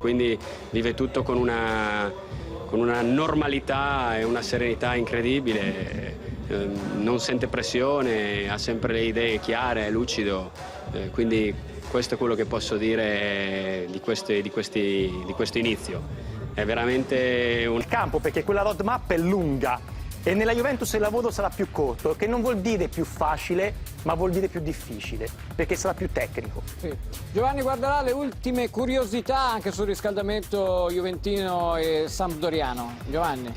quindi vive tutto con una normalità e una serenità incredibile, non sente pressione, ha sempre le idee chiare, è lucido, quindi questo è quello che posso dire di questo inizio. È veramente un campo, perché quella roadmap è lunga e nella Juventus il lavoro sarà più corto, che non vuol dire più facile, ma vuol dire più difficile, perché sarà più tecnico. Sì. Giovanni guarderà le ultime curiosità anche sul riscaldamento juventino e sampdoriano. Giovanni.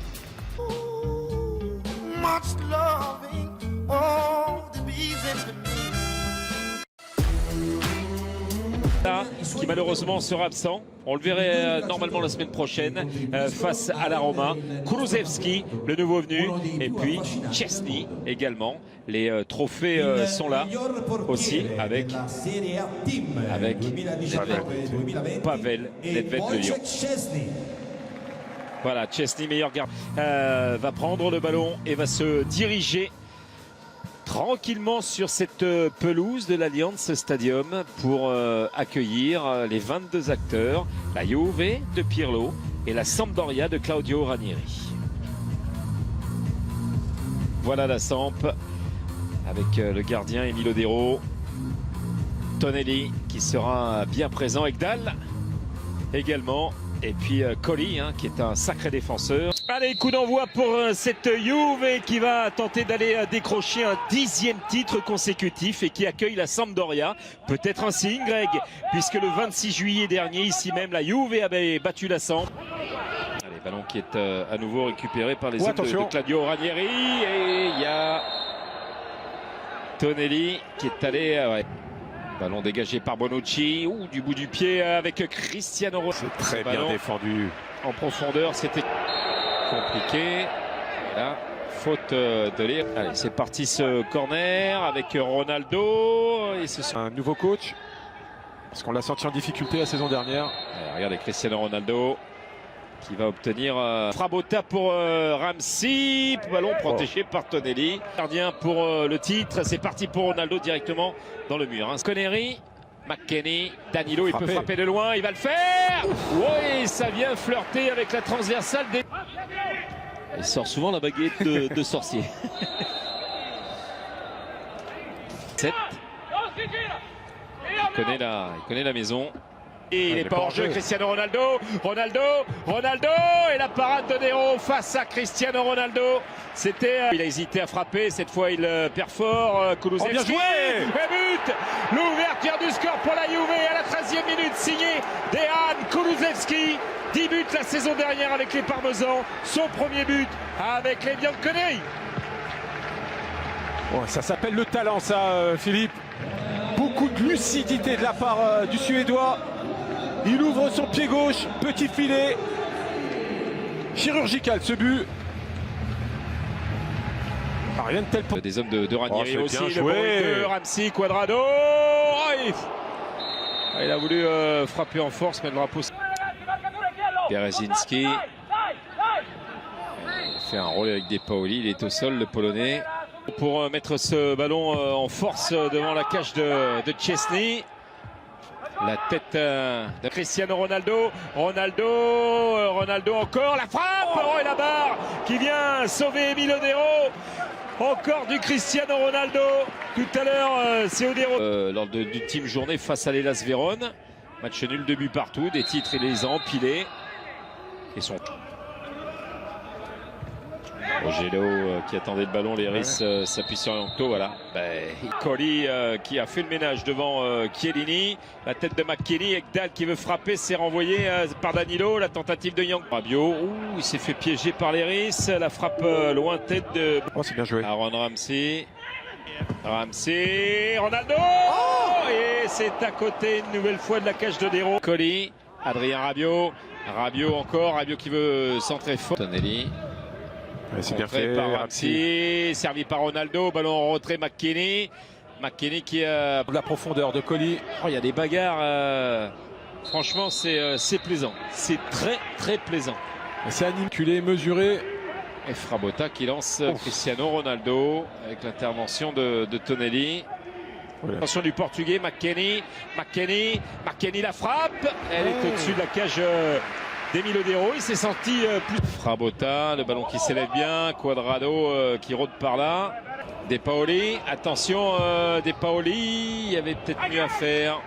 Qui malheureusement sera absent. On le verrait normalement la semaine prochaine face à la Roma. Kulusevski, le nouveau venu, et puis Szczesny également. Les trophées sont là aussi avec Pavel Nedved de Lyon. Voilà, Szczesny, meilleur gardien, va prendre le ballon et va se diriger tranquillement sur cette pelouse de l'Allianz Stadium pour accueillir les 22 acteurs, la Juve de Pirlo et la Sampdoria de Claudio Ranieri. Voilà la Samp avec le gardien Emilio Dero, Tonelli qui sera bien présent, Ekdal également, et puis Colli qui est un sacré défenseur. Allez, coup d'envoi pour cette Juve qui va tenter d'aller décrocher un 10e titre consécutif et qui accueille la Sampdoria. Peut-être un signe, Greg, puisque le 26 juillet dernier, ici même, la Juve avait battu la Samp. Allez, ballon qui est à nouveau récupéré par les hommes de Claudio Ranieri. Et il y a Tonelli qui est allé... ouais. Ballon dégagé par Bonucci, du bout du pied avec Cristiano Ronaldo. C'est très bien défendu. En profondeur, c'était compliqué. Là, faute de l'air. Allez, c'est parti ce corner avec Ronaldo. Et un nouveau coach, parce qu'on l'a senti en difficulté la saison dernière. Allez, regardez Cristiano Ronaldo qui va obtenir Frabotta pour Ramsey, ballon protégé par Tonelli. Gardien pour le titre, c'est parti pour Ronaldo directement dans le mur. Connery, McKennie, Danilo, il peut frapper de loin, il va le faire. Oui, ça vient flirter avec la transversale des... Il sort souvent la baguette de sorcier. 7. Il connaît la maison. Et il n'est pas hors jeu, Cristiano Ronaldo, et la parade de Nero face à Cristiano Ronaldo. Il a hésité à frapper, cette fois il perfore, Kulusevski. Bien joué. Et but, l'ouverture du score pour la Juve à la 13e minute, signé Dejan Kulusevski. 10 buts la saison dernière avec les Parmesans, son premier but avec les Bianconeri. Oh, ça s'appelle le talent, ça, Philippe. Beaucoup de lucidité de la part du Suédois. Il ouvre son pied gauche, petit filet. Chirurgical ce but. Ah, rien de tel pour... Des hommes de Ranieri aussi. Bien le joué. de Ramsey, Quadrado. Il a voulu frapper en force, mais le drapeau. Berezinski. Il fait un rôle avec Des Paoli. Il est au sol, le Polonais. Pour mettre ce ballon en force devant la cage de Szczesny. La tête de Cristiano Ronaldo. Ronaldo encore. La frappe et la barre qui vient sauver Emilio Dero. Encore du Cristiano Ronaldo. Tout à l'heure, c'est Odero. Lors du team journée face à l'Hellas Vérone. Match nul, 2 buts partout. Des titres, il les a empilés. Et son... Rogello qui attendait le ballon, Léris s'appuie sur Yankto, voilà. Colli qui a fait le ménage devant Chiellini, la tête de McKennie, Ekdal qui veut frapper, c'est renvoyé par Danilo, la tentative de Yankto. Rabiot, il s'est fait piéger par Léris, la frappe lointaine de... Oh, c'est bien joué. Aaron Ramsey, Ronaldo, et c'est à côté une nouvelle fois de la cage de Dero. Colli, Adrien Rabiot encore, Rabiot qui veut centrer fort. Tonelli. C'est bien fait par Ramsey, servi par Ronaldo, ballon en retrait McKennie qui a la profondeur de Colli. Il y a des bagarres, franchement c'est plaisant, c'est très plaisant. C'est animé, mesuré. Et Frabotta qui lance Cristiano Ronaldo avec l'intervention de Tonelli. Attention du Portugais, McKennie la frappe, elle est au-dessus de la cage d'Emi Lodeiro, il s'est senti plus... Frabotta, le ballon qui s'élève bien, Cuadrado qui rôde par là, De Paoli, attention De Paoli, il y avait peut-être mieux à faire,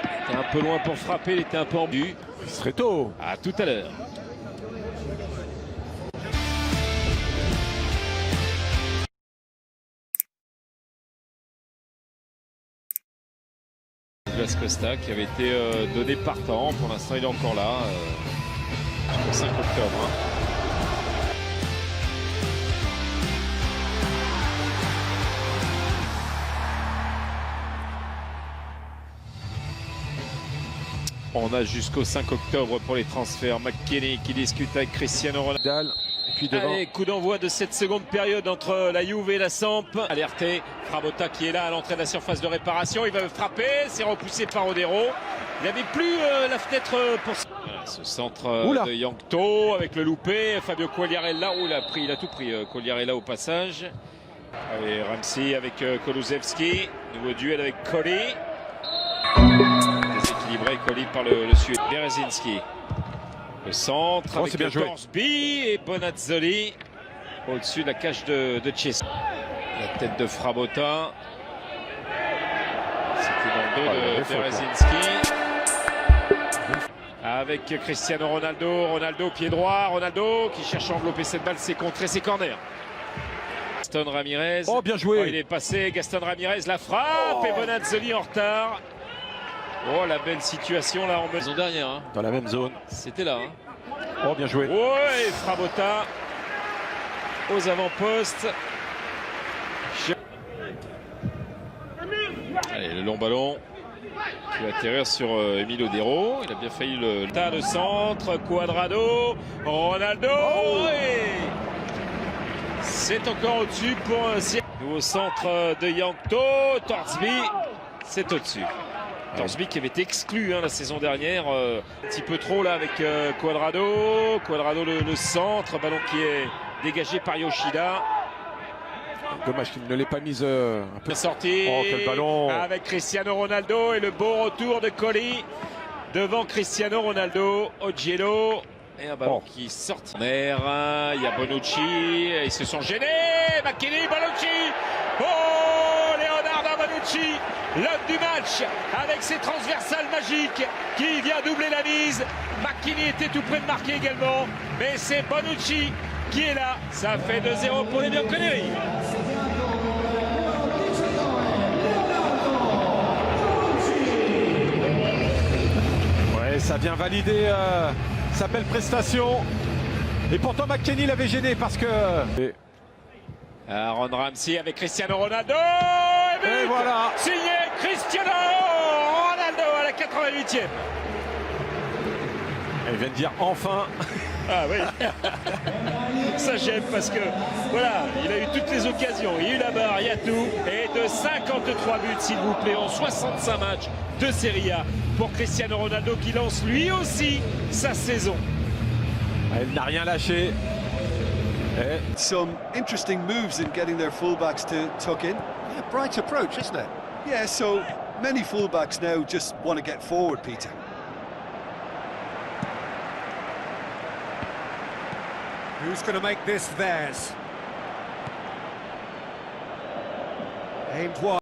il était un peu loin pour frapper, il était un peu en but. Stretto. À tout à l'heure. Douglas Costa qui avait été donné partant. Pour l'instant, il est encore là jusqu'au 5 octobre. On a jusqu'au 5 octobre pour les transferts. McKennie qui discute avec Cristiano Ronaldo. Et puis devant. Allez, coup d'envoi de cette seconde période entre la Juve et la Samp. Alerté, Frabotta qui est là à l'entrée de la surface de réparation. Il va frapper, c'est repoussé par Odero. Il n'avait plus la fenêtre pour... Voilà, ce centre de Yankto avec le loupé. Fabio Quagliarella, il a tout pris. Quagliarella au passage. Allez, Ramsey avec Kulusevski. Nouveau duel avec Colli. Déséquilibré, Colli par le Suède. Berezinski. Le centre avec Torsby et Bonazzoli au-dessus de la cage de Chesney. La tête de Frabotta. C'était dans le dos de Berezinski. Avec Cristiano Ronaldo. Ronaldo pied droit. Ronaldo qui cherche à envelopper cette balle. C'est contré, c'est corner. Gaston Ramirez. Oh, bien joué. Oh, il est passé. Gaston Ramirez la frappe et Bonazzoli en retard. Oh, la belle situation là en maison dernière. Hein. Dans la même zone. C'était là. Hein. Oh, bien joué. Ouais, Frabotta aux avant-postes. Allez, le long ballon qui va atterrir sur Emi Lodeiro. Il a bien failli le centre. Cuadrado, Ronaldo. C'est encore au-dessus pour nouveau centre de Yankto. Torsby, c'est au-dessus. Torsby qui avait été exclu la saison dernière, un petit peu trop là avec Cuadrado. Cuadrado le centre, ballon qui est dégagé par Yoshida. Dommage qu'il ne l'ait pas mise un peu. Sorti. Oh, quel ballon. Avec Cristiano Ronaldo et le beau retour de Colli devant Cristiano Ronaldo. Ogiello et un ballon qui sort. Il y a Bonucci, ils se sont gênés. McKennie, Bonucci. Oh, Leonardo Bonucci, l'homme du match avec ses transversales magiques qui vient doubler la mise. McKennie était tout près de marquer également, mais c'est Bonucci qui est là. Ça fait 2-0 pour les Bianconeri. Ouais, ça vient valider sa belle prestation. Et pourtant McKennie l'avait gêné parce que... Aaron Ramsey avec Cristiano Ronaldo. Et voilà. Signé Cristiano Ronaldo à la 88e. Il vient de dire enfin. Ah oui. Ça j'aime parce que voilà, il a eu toutes les occasions, il y a eu la barre, il y a tout. Et de 53 buts s'il vous plaît en 65 matchs de Serie A pour Cristiano Ronaldo qui lance lui aussi sa saison. Elle n'a rien lâché. Some interesting moves in getting their fullbacks to tuck in. Yeah, bright approach, isn't it? Yeah, so many fullbacks now just want to get forward, Peter. Who's going to make this theirs? Aimed wide.